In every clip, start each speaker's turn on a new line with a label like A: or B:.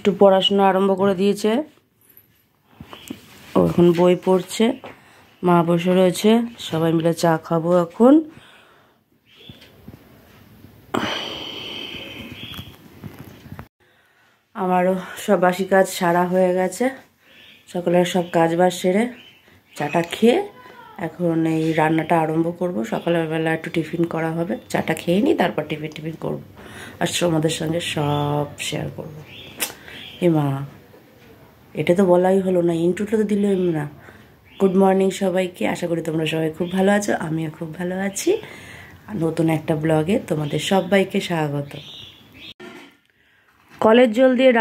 A: মিষ্টু পড়াশোনা আরম্ভ করে দিয়েছে, ও এখন বই পড়ছে, মা বসে রয়েছে, সবাই মিলে চা খাবো এখন। আমারও সব বাসি কাজ সারা হয়ে গেছে, সকালের সব কাজ বাজ সেরে চাটা খেয়ে এখন এই রান্নাটা আরম্ভ করব। সকালের বেলা একটু টিফিন করা হবে, চাটা খেয়ে নিই, তারপর টিফিন করব আর তোমাদের সঙ্গে সব শেয়ার করব। এ মা, এটা তো বলাই হলো না, ইন্ট্রোটা তো দিলই না। গুড মর্নিং সবাইকে, আশা করি তোমরা সবাই খুব ভালো আছো, আমিও খুব ভালো আছি। নতুন একটা ব্লগে তোমাদের সবাইকে স্বাগত। কলের জল দিয়ে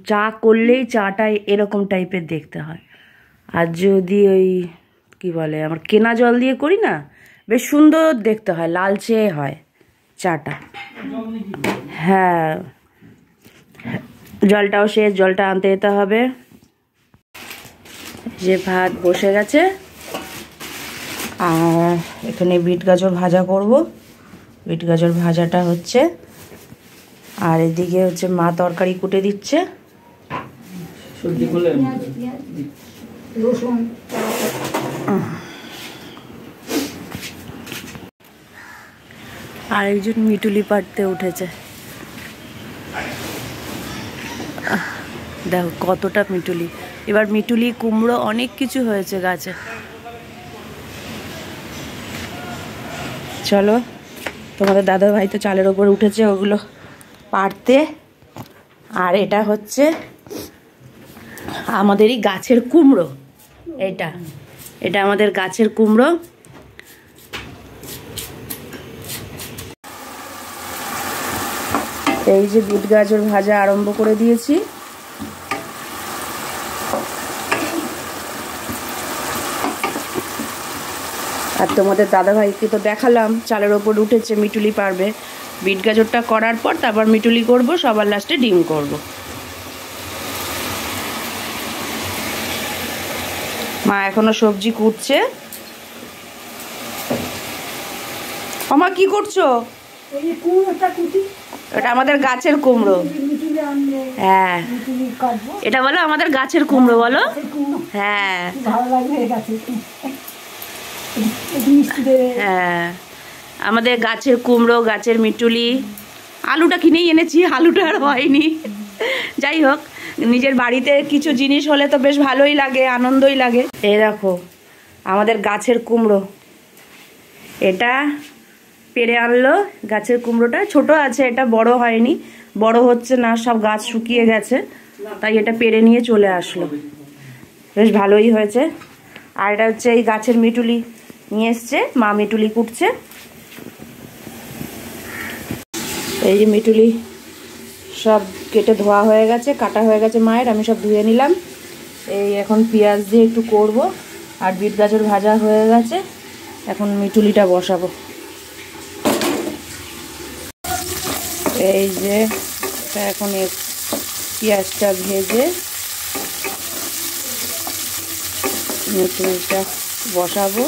A: চা করলেই চাটা এরকম টাইপের দেখতে হয়, আর যদি ওই কি বলে আমার কেনা জল দিয়ে করি না, বেশ সুন্দর দেখতে হয়, লালচে হয় চাটা। হ্যাঁ, জলটাও শেষ, জলটা আনতে যেতে হবে। যে ভাত বসে গেছে, আর এখানে বিট গাজর ভাজা করব। বিট গাজর ভাজাটা হচ্ছে, আর এদিকে হচ্ছে মা তরকারি কুটে দিচ্ছে। আর একজন মিটুলি পাড়তে উঠেছে, দেখো কতটা মিটুলি। এবার মিটুলি, কুমড়ো, অনেক কিছু হয়েছে গাছে। চলো, তোমাদের দাদা ভাই তো চালের ওপর উঠেছে ওগুলো পাড়তে। আর এটা হচ্ছে আমাদেরই গাছের কুমড়ো, এটা আমাদের গাছের কুমড়ো। এই যে বিট গাজর ভাজা আরম্ভ করে দিয়েছি। আর তোমাদের দাদাভাইকে তো দেখালাম চালের ওপর উঠেছে, মিটুলি পারবে। বিট গাজরটা করার পর তারপর মিটুলি করব, সবার লাস্টে ডিম করব। মা এখনো সবজি কুটছে। আমা কি করছো? এটা আমাদের গাছের কুমড়ো। হ্যাঁ, এটা বলো আমাদের গাছের কুমড়ো বলো। হ্যাঁ হ্যাঁ, আমাদের গাছের কুমড়ো, গাছের মিটুলি। আলুটা কিনেই এনেছি, আলুটা আর হয়নি। যাই হোক, নিজের বাড়িতে কিছু জিনিস হলে তো বেশ ভালোই লাগে, আনন্দই লাগে। এই দেখো আমাদের গাছের কুমড়ো, এটা পেরে আনলো। গাছের কুমড়োটা ছোট আছে, এটা বড় হয়নি, বড় হচ্ছে না, সব গাছ শুকিয়ে গেছে, তাই এটা পেরে নিয়ে চলে আসলো, বেশ ভালোই হয়েছে। আর এটা হচ্ছে এই গাছের মিটুলি নিয়ে এসছে, মা মিটুলি কুটছে। এই যে মিটুলি সব কেটে ধোয়া হয়ে গেছে, কাটা হয়ে গেছে মায়ের, আমি সব ধুয়ে নিলাম। এই এখন পেঁয়াজ দিয়ে একটু করব। আর বিট গাজর ভাজা হয়ে গেছে, এখন মিটুলিটা বসাবো। এই যে এখন পেঁয়াজটা ভেজে মিটুলিটা বসাবো।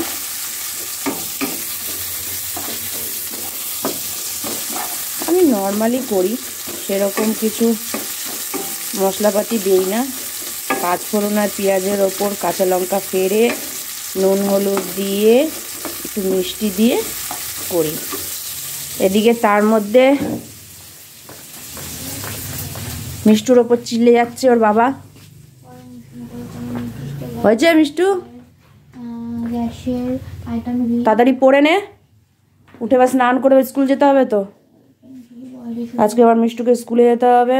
A: আমি নর্মালি করি, সেরকম কিছু মশলাপাতি দিই না। পাঁচফোড়ন আর পেঁয়াজের ওপর কাঁচা লঙ্কা ফেড়ে নুন হলুদ দিয়ে একটু মিষ্টি দিয়ে করি। এদিকে তার মধ্যে মিষ্টুর ওপর চিল্লে যাচ্ছে ওর বাবা। হয়েছে মিষ্টু? তাড়াতাড়ি পড়ে নে, উঠে বা স্নান করে স্কুল যেতে হবে তো। আজকে আবার মিষ্টুকে স্কুলে যেতে হবে।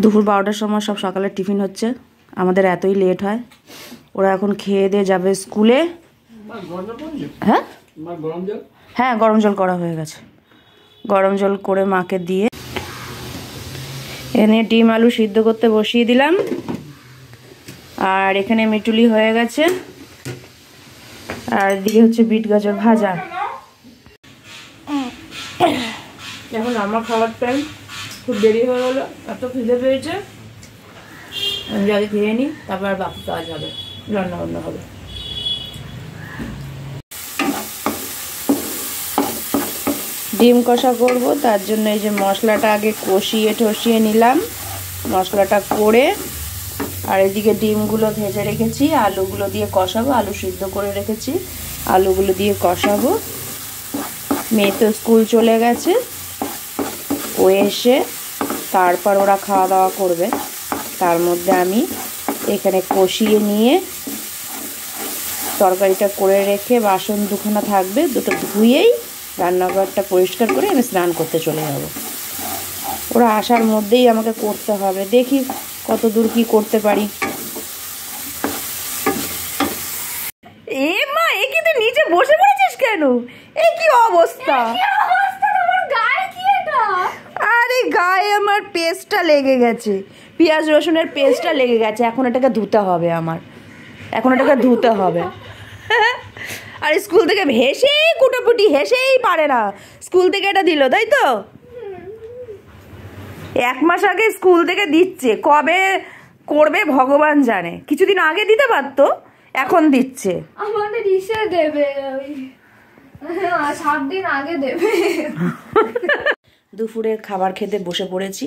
A: দুপুর 12টার সময় সব সকালের টিফিন হচ্ছে, আমাদের এতই লেট হয়। ওরা এখন খেয়ে দিয়ে যাবে স্কুলে। হ্যাঁ হ্যাঁ, গরম জল করা হয়ে গেছে, গরম জল করে মাকে দিয়ে এনে ডিম আলু সিদ্ধ করতে বসিয়ে দিলাম। আর এখানে মিটুলি হয়ে গেছে, আর এদিকে হচ্ছে বিট গাজর ভাজা। এখন আমার খাবার টাইম, খুব দেরি হয়ে গেলো, এত খিদে পেয়েছে, আমি আগে খেয়ে নিই, তারপর আর বাকি কাজ হবে, রান্না বান্না হবে। ডিম কষা করব, তার জন্য এই যে মশলাটা আগে কষিয়ে টষিয়ে নিলাম, মশলাটা করে আর এদিকে ডিমগুলো ভেজে রেখেছি, আলুগুলো দিয়ে কষাবো, আলু সিদ্ধ করে রেখেছি, আলুগুলো দিয়ে কষাবো। মেয়ে তো স্কুল চলে গেছে, ও এসে তারপর ওরা খাওয়া দাওয়া করবে, তার মধ্যে আমি এখানে কষিয়ে নিয়ে তরকারিটা করে রেখে বাসন দুখানা থাকবে, দুটো ধুয়েই রান্নাঘরটা পরিষ্কার করে আমি স্নান করতে চলে যাব। ওরা আসার মধ্যেই আমাকে করতে হবে, দেখি কত দূর কি করতে পারি। এ মা, এ কি তুই নিচে বসে পড়েছিস কেন? এ কি অবস্থা? আরে গায়ে আমার পেস্টটা লেগে গেছে, পেঁয়াজ রসুনের পেস্টটা লেগে গেছে, এখন এটাকে ধুতে হবে আমার, এখন এটাকে ধুতে হবে। আর স্কুল থেকে হেসেই কুটোপুটি, হেসেই পারে না, স্কুল থেকে এটা দিল, তাই তো? 1 মাস আগে স্কুল থেকে দিচ্ছে, কবে করবে ভগবান জানে। কিছুদিন আগে দিতে পারতো, এখন দিচ্ছে।
B: আমাদের ইসে দেবে, 7 দিন আগে দেবে।
A: দুপুরের খাবার খেতে বসে পড়েছি,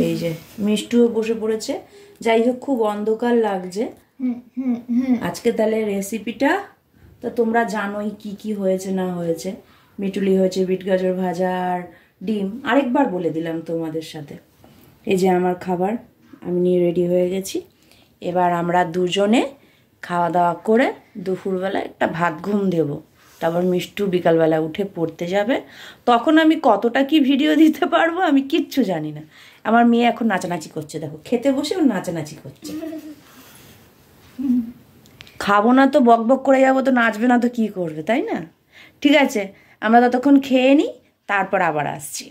A: এই যে মিষ্টুও বসে পড়েছে। যাই হোক, খুব অন্ধকার লাগছে আজকে। তাহলে রেসিপিটা তো তোমরা জানোই কি কি হয়েছে না হয়েছে। মিটুলি হয়েছে বিট গাজর ভাজা আর ডিম, আরেকবার বলে দিলাম তোমাদের সাথে। এই যে আমার খাবার আমি নিয়ে রেডি হয়ে গেছি। এবার আমরা দুজনে খাওয়া দাওয়া করে দুপুরবেলা একটা ভাত ঘুম দেবো, তারপর মিষ্টু বিকালবেলা উঠে পড়তে যাবে। তখন আমি কতটা কি ভিডিও দিতে পারবো আমি কিচ্ছু জানি না। আমার মেয়ে এখন নাচানাচি করছে, দেখো খেতে বসে ও নাচানাচি করছে। খাবো না তো বক বক করে যাবো, তো নাচবে না তো কি করবে, তাই না? ঠিক আছে, আমরা ততক্ষণ খেয়ে নিই, তারপর আবার আসছি।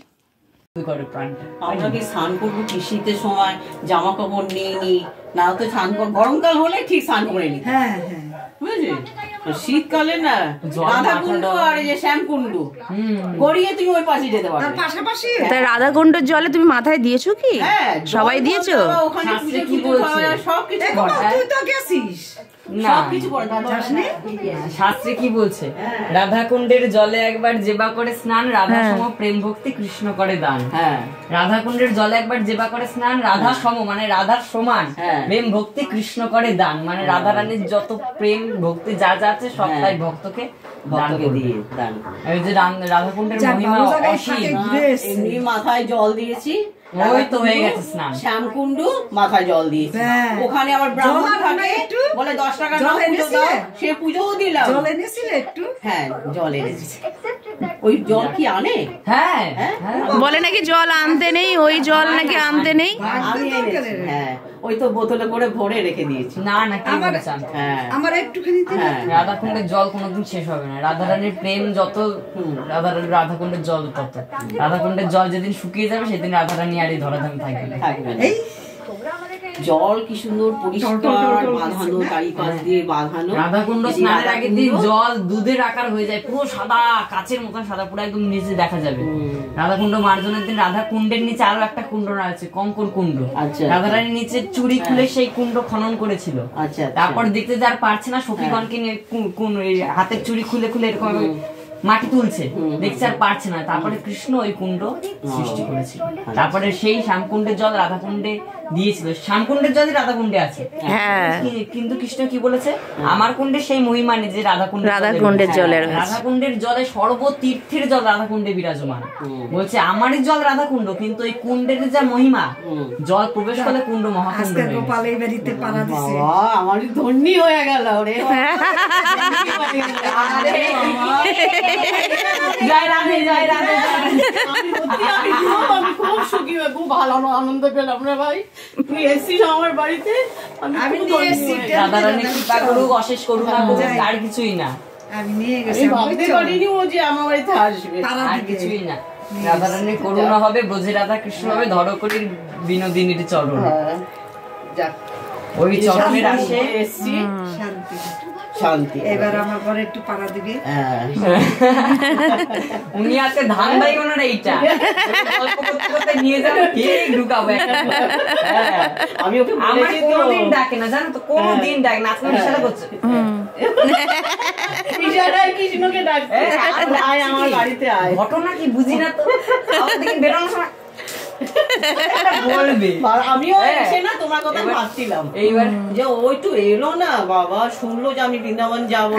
C: আমরা কি স্নান করবো কি শীতের সময়, জামা কাপড় নিয়ে নি, না তো স্নান কর, গরমকাল হলে ঠিক স্নান করে নি। হ্যাঁ হ্যাঁ, বুঝলি? শীতকালে না রাধাকুণ্ড আর এই যে শ্যামকুণ্ড গড়িয়ে তুমি ওই পাশে যেতে পারবে, পাশাপাশি।
A: তাই রাধাকুণ্ডের জলে তুমি মাথায় দিয়েছো কি? সবাই দিয়েছো?
C: ওখানে কি বলছে সবকিছু তুই তো গেছিস,
D: শাস্ত্রে কি বলছে? রাধাকুণ্ডের জলে একবার জেবা করে স্নান, রাধা সম প্রেম ভক্তি কৃষ্ণ করে দান। রাধাকুণ্ডের জলে একবার জেবা করে স্নান, রাধা সম মানে রাধার সমান প্রেম ভক্তি কৃষ্ণ করে দান, মানে রাধা রানীর যত প্রেম ভক্তি যা যা আছে সবটাই ভক্তকে দিয়ে দান। এই যে রাধাকুণ্ডের মহিমা অসীম।
C: এমনি মাথায় জল দিয়েছি,
D: ওই তো হয়ে গেছে স্নান।
C: শ্যামকুণ্ড মাথায় জল দিয়েছি, ওখানে আবার ব্রাহ্মণ থাকে, বলে 10 টাকা নাও পুজো দাও, সে পুজোও দিলাম। জল এনেছিলে একটু? হ্যাঁ, জল এনেছি। ওই জল কি আনে?
D: হ্যাঁ,
A: বলে নাকি জল আনতে নেই, ওই জল নাকি আনতে নেই।
C: আমি এনেছি, হ্যাঁ, ওই তো বোতলে করে ভরে রেখে দিয়েছি।
D: না না, কি বলছেন?
C: আমার একটুখানি
D: রাধাকুণ্ডের জল কোনোদিন শেষ হবে না। রাধারানীর প্রেম যত, রাধাকুণ্ডের জল তত। রাধাকুণ্ডের জল যেদিন শুকিয়ে যাবে সেদিন রাধারানী আর এই ধরাধামে থাকবে না।
C: জল কি সুন্দর পরিষ্কার, বাঁধানো, চারিপাশ দিয়ে বাঁধানো।
D: রাধাকুণ্ড স্নানের আগের দিন জল দুধের আকার হয়ে যায়, পুরো সাদা, কাচের মতন সাদা, পুরো একদম নিচে দেখা যাবে। রাধাকুণ্ড মার্জনের দিন রাধা কুণ্ডের নিচে আরো একটা কুণ্ড আছে, কঙ্কর কুণ্ড। রাধারানীর নিচে চুরি খুলে সেই কুণ্ড খনন করেছিল। তারপর দেখতে যার পারছে না, সখীগণকে নিয়ে হাতের চুরি খুলে খুলে এরকম মাটি তুলছে, দেখছে আর পারছে না। তারপরে কৃষ্ণ ওই কুণ্ড সৃষ্টি করেছিল। তারপরে সেই শ্যামকুণ্ডের জল রাধাকুণ্ডে দিয়েছিল। শ্যামকুণ্ডের জলই রাধাকুণ্ডে আছে, কিন্তু কৃষ্ণ কি বলেছে? আমার কুণ্ডে সেই মহিমা নেই যে রাধাকুণ্ডের জলের। রাধাকুণ্ডের জলে সর্বতীর্থের জল রাধাকুণ্ডে বিরাজমান। বলছে আমারই জল রাধাকুণ্ড, কিন্তু ওই কুণ্ডের যা মহিমা, জল প্রবেশ করলে কুণ্ড মহাকুণ্ড।
C: আমার ধন্যী হয়ে গেল রে।
D: জয় রাধে, জয় রাধে।
C: আমি খুব সুখী, খুব ভালো আনন্দ পেলাম রে ভাই, তুই এসেছিস আমার বাড়িতে। আমি
D: রাধারানী কৃপা করুক, অশেষ করুণা করুক, আর কিছুই না।
C: আমি নিয়ে গেছি, ভাবতে পারিনি ও যে আমার বাড়িতে আসবে,
D: আর কিছুই না। রাধারানীর করুণা হবে, ব্রজে রাধা কৃষ্ণ হবে, ধরকলির বিনোদিনীর চরণ। ওই চরণের আসে এসছি
C: শান্তি শান্তি। এবার আমার ঘরে একটু পাড়া দিবে।
D: উনি আছে ধান ভাই ওনার এইটা নিয়ে যাবো, ঠিক ঢুকাবো।
C: আমি ওকে
D: আমার কোনোদিন ডাকে না, জানো তো, কোনোদিন ডাকে না। আজকে ইশারা করছে,
C: জায়গায় কৃষ্ণকে ডাকছে, আয় আমার বাড়িতে আয়।
D: ঘটনা কি বুঝি না তো, আমার দিকে বেরোনোর সময় বলবে।
C: আমিও এসে না তোমার কথা ভাবছিলাম
D: এইবার
C: যে ওই তো এলো না বাবা, শুনলো যে আমি বৃন্দাবন যাবো,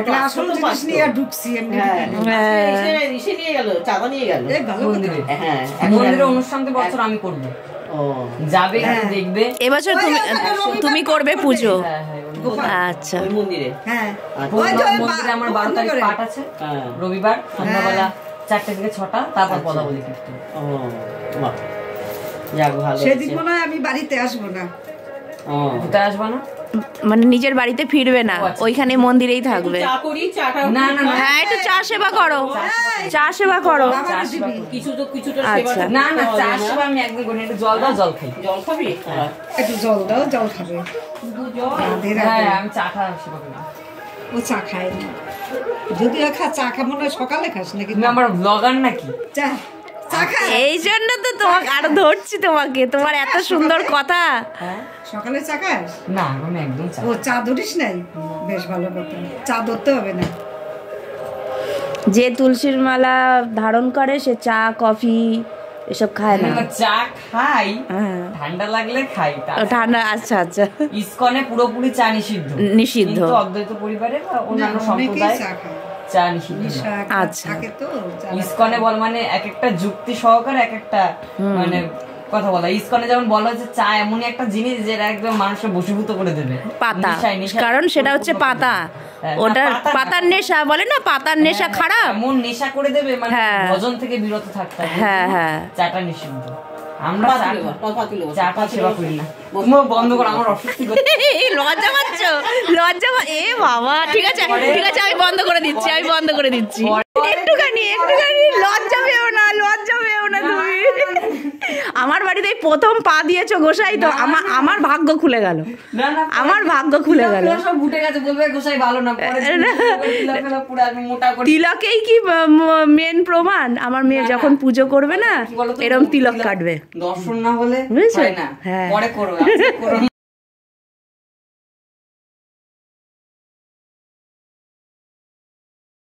C: এসে নিয়ে গেল, চাঁদা নিয়ে গেল
D: মন্দিরে।
C: হ্যাঁ
D: মন্দিরের অনুষ্ঠানটা বছর আমি করবো, যাবে দেখবে।
A: এবছর তুমি করবে পুজো? আচ্ছা,
C: ওই মন্দিরে
D: মন্দিরে আমার 12 তারিখ পাঠ আছে, রবিবার সন্ধ্যাবেলা 4টে থেকে 6টা, তারপর পদাবলী কীর্তন।
E: সেদিন মনে হয় আমি বাড়িতে আসবো না।
D: কোথায় আসবো না
A: মানে নিজের বাড়িতে ফিরবে না, ওইখানে মন্দিরেই থাকবে।
C: চা করি, চাটা
D: না না না,
A: হ্যাঁ, একটু চা সেবা করো, চা সেবা করো।
C: কিছুটা
A: আচ্ছা।
D: না না, চা সেবা আমি একদিন করি, একটু জল দাও, জল খাই।
C: জল খাবি?
E: একটু জল দাও, জল খাবে।
D: হ্যাঁ, আমি চা খাওয়া সেবা করি।
E: ও চা খায় না, যদিও চা খা মনে হয় সকালে খাস নাকি?
D: তুমি আমার ব্লগার নাকি?
E: চা চা খা,
A: এই জন্য তো তোমাকে আরো ধরছি, তোমাকে, তোমার এত সুন্দর কথা।
E: সকালে চা খাস?
D: না, আমি একদম চা।
E: ও চা ধরিস নাই? বেশ ভালো কথা, চা ধরতে হবে না।
A: যে তুলসীর মালা ধারণ করে সে চা কফি এসব খায় না।
D: চা খাই,
A: হ্যাঁ,
D: ঠান্ডা লাগলে খাই।
A: ঠান্ডা, আচ্ছা আচ্ছা।
D: ইসকনে পুরোপুরি চা নিষিদ্ধ,
A: নিষিদ্ধ।
D: কিন্তু অদ্বৈত পরিবারে বা অন্যান্য সম্প্রদায় চা নিষিদ্ধ।
A: আচ্ছা,
D: ইসকনে বল মানে এক একটা যুক্তি সহকারে এক একটা মানে কথা বলা। ইসকনে যেমন বলা হচ্ছে চা এমনই একটা জিনিস যেটা একদম মানুষকে বশীভূত করে দেবে।
A: পাতা, কারণ সেটা হচ্ছে পাতা, ওটা পাতার নেশা বলে না, পাতার নেশা খারাপ,
D: এমন নেশা করে দেবে মানে ভজন থেকে বিরত থাকতে হবে।
A: হ্যাঁ হ্যাঁ,
D: চাটা নিষিদ্ধ। আমরা চাটা সেবা করি না। বন্ধ করো, আমার অস্বস্তি করছে।
A: লজ্জা পাচ্ছ? লজ্জা এ বাবা, ঠিক আছে ঠিক আছে, আমি বন্ধ করে দিচ্ছি, আমি বন্ধ করে দিচ্ছি। একটুখানি লজ্জা পেও না, লজ্জা পেও না তুমি। আমার বাড়িতে প্রথম পা দিয়েছো গোসাই, তো আমার ভাগ্য খুলে গেল, আমার ভাগ্য খুলে গেল।
D: সব উঠে গেছে, বলবে গোসাই ভালো না,
A: তিলকেই কি মেন প্রমাণ? আমার মেয়ে যখন পুজো করবে না, এরকম তিলক কাটবে,
D: দর্শন না হলে
A: বুঝেছো?
D: না,
A: হ্যাঁ,
D: পরে করো।